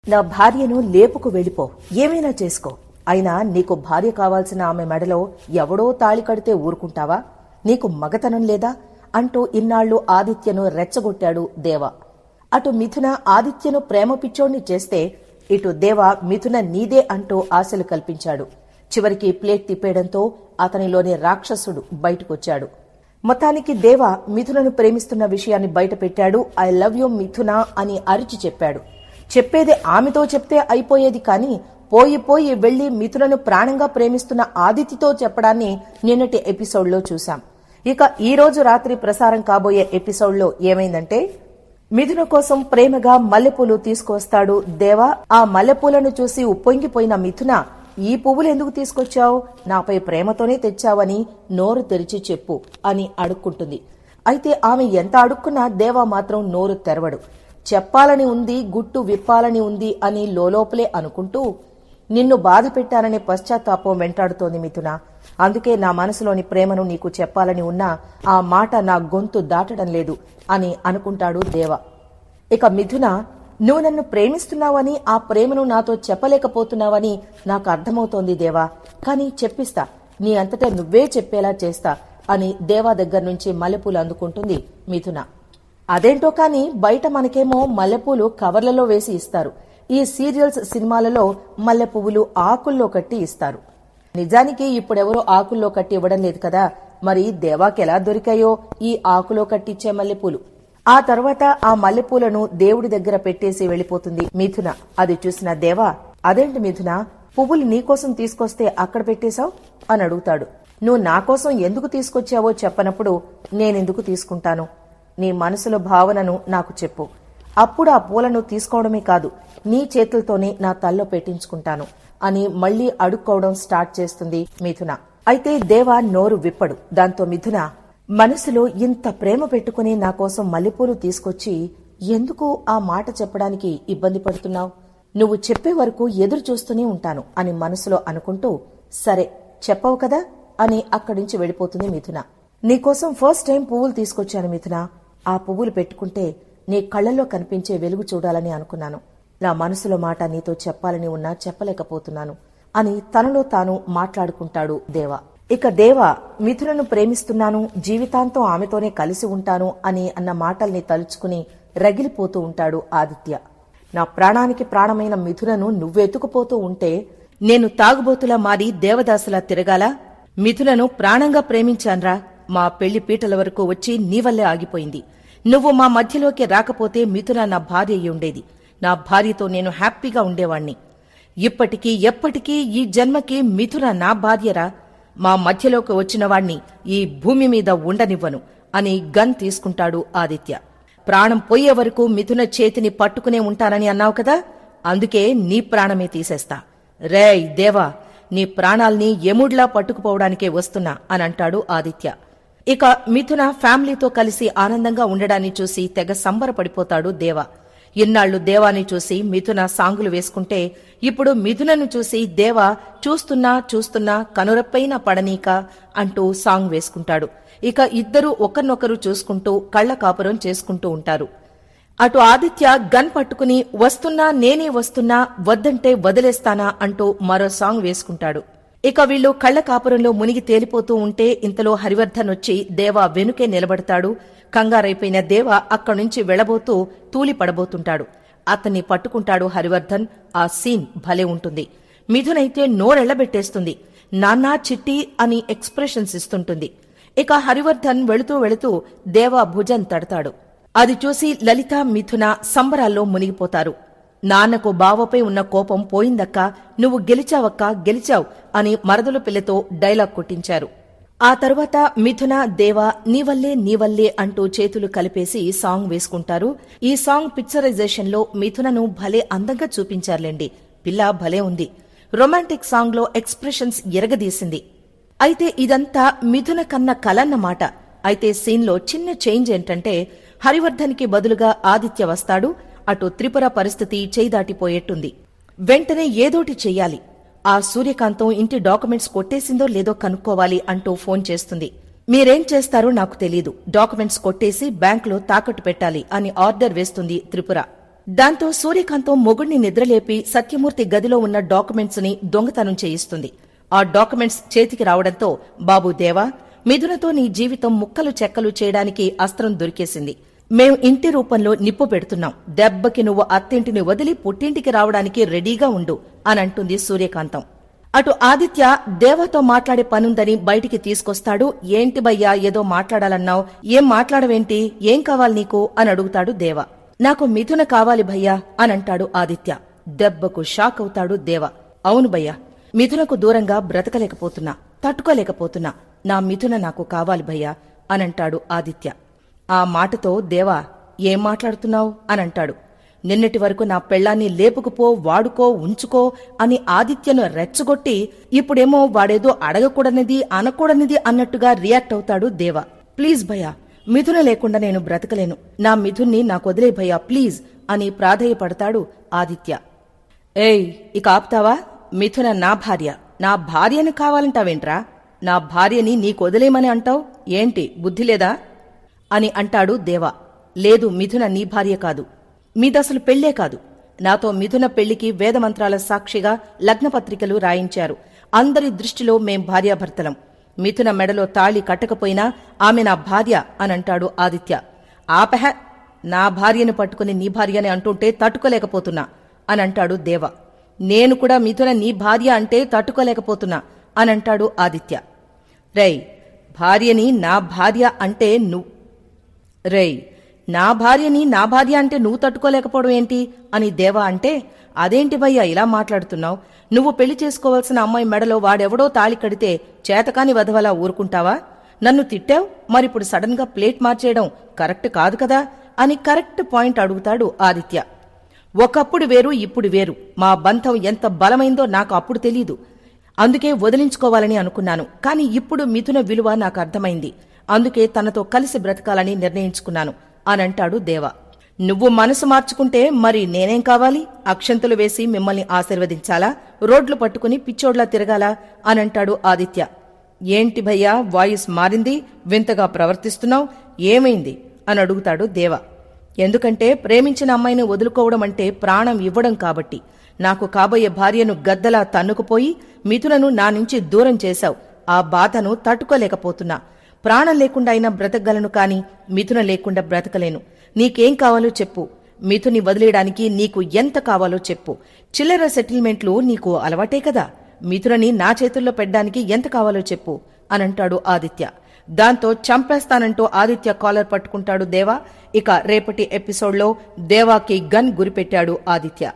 నా భార్యను లేపుకు వెళ్ళిపో, ఏమైనా చేసుకో. అయినా నీకు భార్య కావాల్సిన ఆమె మెడలో ఎవడో తాళి కడితే ఊరుకుంటావా? నీకు మగతనం లేదా అంటూ ఇన్నాళ్లు ఆదిత్యను రెచ్చగొట్టాడు దేవ. అటు మిథున ఆదిత్యను ప్రేమ పిచ్చోణ్ణి చేస్తే, ఇటు దేవ మిథున నీదే అంటూ ఆశలు కల్పించాడు. చివరికి ప్లేట్ తిప్పేయడంతో అతనిలోని రాక్షసుడు బయటకొచ్చాడు. మొత్తానికి దేవ మిథునను ప్రేమిస్తున్న విషయాన్ని బయటపెట్టాడు. ఐ లవ్ యూ మిథున అని అరిచి చెప్పాడు. చెప్పేది ఆమెతో చెప్తే అయిపోయేది, కానీ పోయి పోయి వెళ్లి మిథునను ప్రాణంగా ప్రేమిస్తున్న ఆదిత్యతో చెప్పడాన్ని నిన్నటి ఎపిసోడ్లో చూశాం. ఇక ఈ రోజు రాత్రి ప్రసారం కాబోయే ఎపిసోడ్లో ఏమైందంటే, మిథున కోసం ప్రేమగా మల్లెపూలు తీసుకువస్తాడు దేవ. ఆ మల్లెపూలను చూసి ఉప్పొంగిపోయిన మిథున, ఈ పువ్వులు ఎందుకు తీసుకొచ్చావు? నాపై ప్రేమతోనే తెచ్చావని నోరు తెరిచి చెప్పు అని అడుక్కుంటుంది. అయితే ఆమె ఎంత అడుక్కున్నా దేవ మాత్రం నోరు తెరవడు. చెప్పాలని ఉంది, గుట్టు విప్పాలని ఉంది అని లోలోపలే అనుకుంటూ, నిన్ను బాధ పెట్టాననే పశ్చాత్తాపం వెంటాడుతోంది మిథున. అందుకే నా మనసులోని ప్రేమను నీకు చెప్పాలని ఉన్నా ఆ మాట నా గొంతు దాటడం లేదు అని అనుకుంటాడు దేవ. ఇక మిథున, నువ్వు నన్ను ప్రేమిస్తున్నావని, ఆ ప్రేమను నాతో చెప్పలేకపోతున్నావని నాకు అర్థమవుతోంది దేవా, కానీ చెప్పిస్తా, నీ అంతటా నువ్వే చెప్పేలా చేస్తా అని దేవా దగ్గర నుంచి మల్లెపూలు అందుకుంటుంది మిథున. అదేంటో కాని బయట మనకేమో మల్లెపూలు కవర్లలో వేసి ఇస్తారు. ఈ సీరియల్స్, సినిమాలలో మల్లె పువ్వులు ఆకుల్లో కట్టి ఇస్తారు. నిజానికి ఇప్పుడెవరో ఆకుల్లో కట్టి ఇవ్వడం లేదు కదా. మరి దేవాకెలా దొరికాయో ఈ ఆకులో కట్టిచ్చే మల్లెపూలు? ఆ తర్వాత ఆ మల్లెపూలను దేవుడి దగ్గర పెట్టేసి వెళ్లిపోతుంది మిథున. అది చూసిన దేవా, అదేంటి మిథున, పువ్వులు నీకోసం తీసుకొస్తే అక్కడ పెట్టేశావు అని అడుగుతాడు. నువ్వు నా కోసం ఎందుకు తీసుకొచ్చావో చెప్పనప్పుడు నేనెందుకు తీసుకుంటాను? నీ మనసులో భావనను నాకు చెప్పు. అప్పుడు ఆ పూలను తీసుకోవడమే కాదు, నీ చేతులతోనే నా తల్లో పెట్టించుకుంటాను అని మళ్లీ అడుక్కోవడం స్టార్ట్ చేస్తుంది మిథున. అయితే దేవ నోరు విప్పడు. దాంతో మిథున, మనసులో ఇంత ప్రేమ పెట్టుకుని నా కోసం మల్లెపూలు తీసుకొచ్చి ఎందుకు ఆ మాట చెప్పడానికి ఇబ్బంది పడుతున్నావు? నువ్వు చెప్పే వరకు ఎదురు చూస్తూనే ఉంటాను అని మనసులో అనుకుంటూ, సరే చెప్పవు కదా అని అక్కడి నుంచి వెళ్లిపోతుంది మిథున. నీకోసం ఫస్ట్ టైం పువ్వులు తీసుకొచ్చాను మిథున. ఆ పువ్వులు పెట్టుకుంటే నీ కళ్లలో కనిపించే వెలుగు చూడాలని అనుకున్నాను. నా మనసులో మాట నీతో చెప్పాలని ఉన్నా చెప్పలేకపోతున్నాను అని తనలో తాను మాట్లాడుకుంటాడు దేవ. ఇక దేవ మిథునను ప్రేమిస్తున్నాను, జీవితాంతం ఆమెతోనే కలిసి ఉంటాను అని అన్న మాటల్ని తలుచుకుని రగిలిపోతూ ఉంటాడు ఆదిత్య. నా ప్రాణానికి ప్రాణమైన మిథునను నువ్వెతుకుపోతూ ఉంటే నేను తాగుబోతులా మారి దేవదాసులా తిరగాలా? మిథునను ప్రాణంగా ప్రేమించాన్రా. మా పెళ్లి పీటల వరకు వచ్చి నీ వల్లే ఆగిపోయింది. నువ్వు మా మధ్యలోకి రాకపోతే మిథున నా భార్య అయి ఉండేది. నా భార్యతో నేను హ్యాపీగా ఉండేవాణ్ణి. ఇప్పటికీ ఎప్పటికీ ఈ జన్మకి మిథున నా భార్యరా. మా మధ్యలోకి వచ్చిన వాణ్ణి ఈ భూమి మీద ఉండనివ్వను అని గన్ తీసుకుంటాడు ఆదిత్య. ప్రాణం పోయే వరకు మిథున చేతిని పట్టుకునే ఉంటానని అన్నావు కదా, అందుకే నీ ప్రాణమే తీసేస్తా. రేయ్ దేవా, నీ ప్రాణాల్ని ఎముడ్లా పట్టుకుపోవడానికే వస్తున్నా అని అంటాడు ఆదిత్య. ఇక మిథున ఫ్యామిలీతో కలిసి ఆనందంగా ఉండడాన్ని చూసి తెగ సంబరపడిపోతాడు దేవ. ఇన్నాళ్లు దేవాని చూసి మిథున సాంగులు వేసుకుంటే, ఇప్పుడు మిథునను చూసి దేవ చూస్తున్నా చూస్తున్నా కనురప్పైన పడనీక అంటూ సాంగ్ వేసుకుంటాడు. ఇక ఇద్దరూ ఒకరినొకరు చూసుకుంటూ కళ్ల కాపురం చేసుకుంటూ ఉంటారు. అటు ఆదిత్య గన్ పట్టుకుని వస్తున్నా, నేనే వస్తున్నా, వద్దంటే వదిలేస్తానా అంటూ మరో సాంగ్ వేసుకుంటాడు. ఇక వీళ్లు కళ్ల కాపురంలో మునిగి తేలిపోతూ ఉంటే ఇంతలో హరివర్ధన్ వచ్చి దేవ వెనుకే నిలబడతాడు. కంగారైపోయిన దేవ అక్కడ్నుంచి వెళ్లబోతూ తూలి పడబోతుంటాడు. అతన్ని పట్టుకుంటాడు హరివర్ధన్. ఆ సీన్ భలే ఉంటుంది. మిథునైతే నోరెళ్లబెట్టేస్తుంది. నాన్నా చిట్టి అని ఎక్స్ప్రెషన్స్ ఇస్తుంటుంది. ఇక హరివర్ధన్ వెళుతూ వెళుతూ దేవ భుజం తడతాడు. అది చూసి లలిత, మిథున సంబరాల్లో మునిగిపోతారు. నాన్నకు బావపై ఉన్న కోపం పోయిందక్కా, నువ్వు గెలిచావక్క, గెలిచావు అని మరదలు పిల్లతో డైలాగ్ కొట్టించారు. ఆ తరువాత మిథున, దేవ నీవల్లే నీవల్లే అంటూ చేతులు కలిపేసి సాంగ్ వేసుకుంటారు. ఈ సాంగ్ పిక్చరైజేషన్ లో మిథునను భలే అందంగా చూపించారులేండి. పిల్ల భలే ఉంది. రొమాంటిక్ సాంగ్ లో ఎక్స్ప్రెషన్స్ ఎరగదీసింది. అయితే ఇదంతా మిథున కన్న కలన్నమాట. అయితే సీన్ లో చిన్న చేంజ్ ఏంటంటే, హరివర్ధన్ కి బదులుగా ఆదిత్య వస్తాడు. అటు త్రిపుర పరిస్థితి చేయిదాటిపోయేట్టుంది. వెంటనే ఏదోటి చెయ్యాలి. ఆ సూర్యకాంతం ఇంటి డాక్యుమెంట్స్ కొట్టేసిందో లేదో కనుక్కోవాలి అంటూ ఫోన్ చేస్తుంది. మీరేం చేస్తారో నాకు తెలీదు, డాక్యుమెంట్స్ కొట్టేసి బ్యాంకులో తాకట్టు పెట్టాలి అని ఆర్డర్ వేస్తుంది త్రిపుర. దాంతో సూర్యకాంతం మొగుణ్ణి నిద్రలేపి సత్యమూర్తి గదిలో ఉన్న డాక్యుమెంట్స్ ని దొంగతనం చేయిస్తుంది. ఆ డాక్యుమెంట్స్ చేతికి రావడంతో, బాబూ దేవా, మిథునతో నీ జీవితం ముక్కలు చెక్కలు చేయడానికి అస్త్రం దొరికేసింది. మేం ఇంటి రూపంలో నిప్పు పెడుతున్నాం. దెబ్బకి నువ్వు అత్తింటిని వదిలి పుట్టింటికి రావడానికి రెడీగా ఉండు అనంటుంది సూర్యకాంతం. అటు ఆదిత్య దేవాతో మాట్లాడే పనుందని బయటికి తీసుకొస్తాడు. ఏంటి భయ్యా, ఏదో మాట్లాడాలన్నావు, ఏం మాట్లాడవేంటి, ఏం కావాలి నీకు అని అడుగుతాడు దేవ. నాకు మిథున కావాలి భయ్యా అనంటాడు ఆదిత్య. దెబ్బకు షాక్ అవుతాడు దేవ. అవును భయ్యా, మిథునకు దూరంగా బ్రతకలేకపోతున్నా, తట్టుకోలేకపోతున్నా. నా మిథున నాకు కావాలి భయ్యా అనంటాడు ఆదిత్య. ఆ మాటతో దేవా, ఏం మాట్లాడుతున్నావు అనంటాడు. నిన్నటి వరకు నా పెళ్లాన్ని లేపుకుపో, వాడుకో, ఉంచుకో అని ఆదిత్యను రెచ్చగొట్టి ఇప్పుడేమో వాడేదో అడగకూడనిది, అనకూడనిది అన్నట్టుగా రియాక్ట్ అవుతాడు దేవ. ప్లీజ్ భయ్యా, మిథున లేకుండా నేను బ్రతకలేను. నా మిథున్ని నాకొదిలే భయ్యా ప్లీజ్ అని ప్రాధేయపడతాడు ఆదిత్య. ఏయ్, ఇక ఆపుతావా? మిథున నా భార్య, నా భార్యని కావాలంటావేంట్రా? నా భార్యని నీకొదిలేమని అంటావు ఏంటి, బుద్ధి లేదా అని అంటాడు దేవా. లేదు, మిథున నీ భార్య కాదు. మీదసలు పెళ్లే కాదు. నాతో మిథున పెళ్లికి వేదమంత్రాల సాక్షిగా లగ్నపత్రికలు రాయించారు. అందరి దృష్టిలో మేం భార్యాభర్తలం. మిథున మెడలో తాళి కట్టకపోయినా ఆమె నా భార్య అనంటాడు ఆదిత్య. ఆపహ, నా భార్యను పట్టుకుని నీ భార్యని అంటుంటే తట్టుకోలేకపోతున్నా అనంటాడు దేవ. నేను కూడా మిథున నీ భార్య అంటే తట్టుకోలేకపోతున్నా అనంటాడు ఆదిత్య. రేయ్, భార్యని నా భార్య అంటే నా భార్య అంటే నువ్వు తట్టుకోలేకపోవడం ఏంటి అని దేవా అంటే, అదేంటి భయ్యా ఇలా మాట్లాడుతున్నావు? నువ్వు పెళ్లి చేసుకోవాల్సిన అమ్మాయి మెడలో వాడెవడో తాళి కడితే చేతకాని వధవలా ఊరుకుంటావా? నన్ను తిట్టావు, మరిప్పుడు సడన్ గా ప్లేట్ మార్చేయడం కరెక్ట్ కాదు కదా అని కరెక్ట్ పాయింట్ అడుగుతాడు ఆదిత్య. ఒకప్పుడు వేరు, ఇప్పుడు వేరు. మా బంధం ఎంత బలమైందో నాకు అప్పుడు తెలీదు. అందుకే వదిలించుకోవాలని అనుకున్నాను. కాని ఇప్పుడు మిథున విలువ నాకు అర్థమైంది. అందుకే తనతో కలిసి బ్రతకాలని నిర్ణయించుకున్నాను అనంటాడు దేవ. నువ్వు మనసు మార్చుకుంటే మరి నేనేం కావాలి? అక్షంతలు వేసి మిమ్మల్ని ఆశీర్వదించాలా? రోడ్లు పట్టుకుని పిచ్చోడ్లా తిరగాలా అనంటాడు ఆదిత్య. ఏంటి భయ్యా, వాయిస్ మారింది, వింతగా ప్రవర్తిస్తున్నావు, ఏమైంది అని అడుగుతాడు దేవ. ఎందుకంటే ప్రేమించిన అమ్మాయిని వదులుకోవడం అంటే ప్రాణం ఇవ్వడం కాబట్టి. నాకు కాబోయే భార్యను గద్దలా తన్నుకుపోయి మిథునను నా నుంచి దూరం చేశావు. ఆ బాధను తట్టుకోలేకపోతున్నా. ప్రాణం లేకుండా అయినా బ్రతకగలను, కాని మిథున లేకుండా బ్రతకలేను. నీకేం కావాలో చెప్పు. మిథుని వదిలేయడానికి నీకు ఎంత కావాలో చెప్పు. చిల్లర సెటిల్మెంట్లు నీకు అలవాటే కదా. మిథునని నా చేతుల్లో పెట్టడానికి ఎంత కావాలో చెప్పు అనంటాడు ఆదిత్య. దాంతో చంపేస్తానంటూ ఆదిత్య కాలర్ పట్టుకుంటాడు దేవా. ఇక రేపటి ఎపిసోడ్లో దేవాకి గన్ గురిపెట్టాడు ఆదిత్య.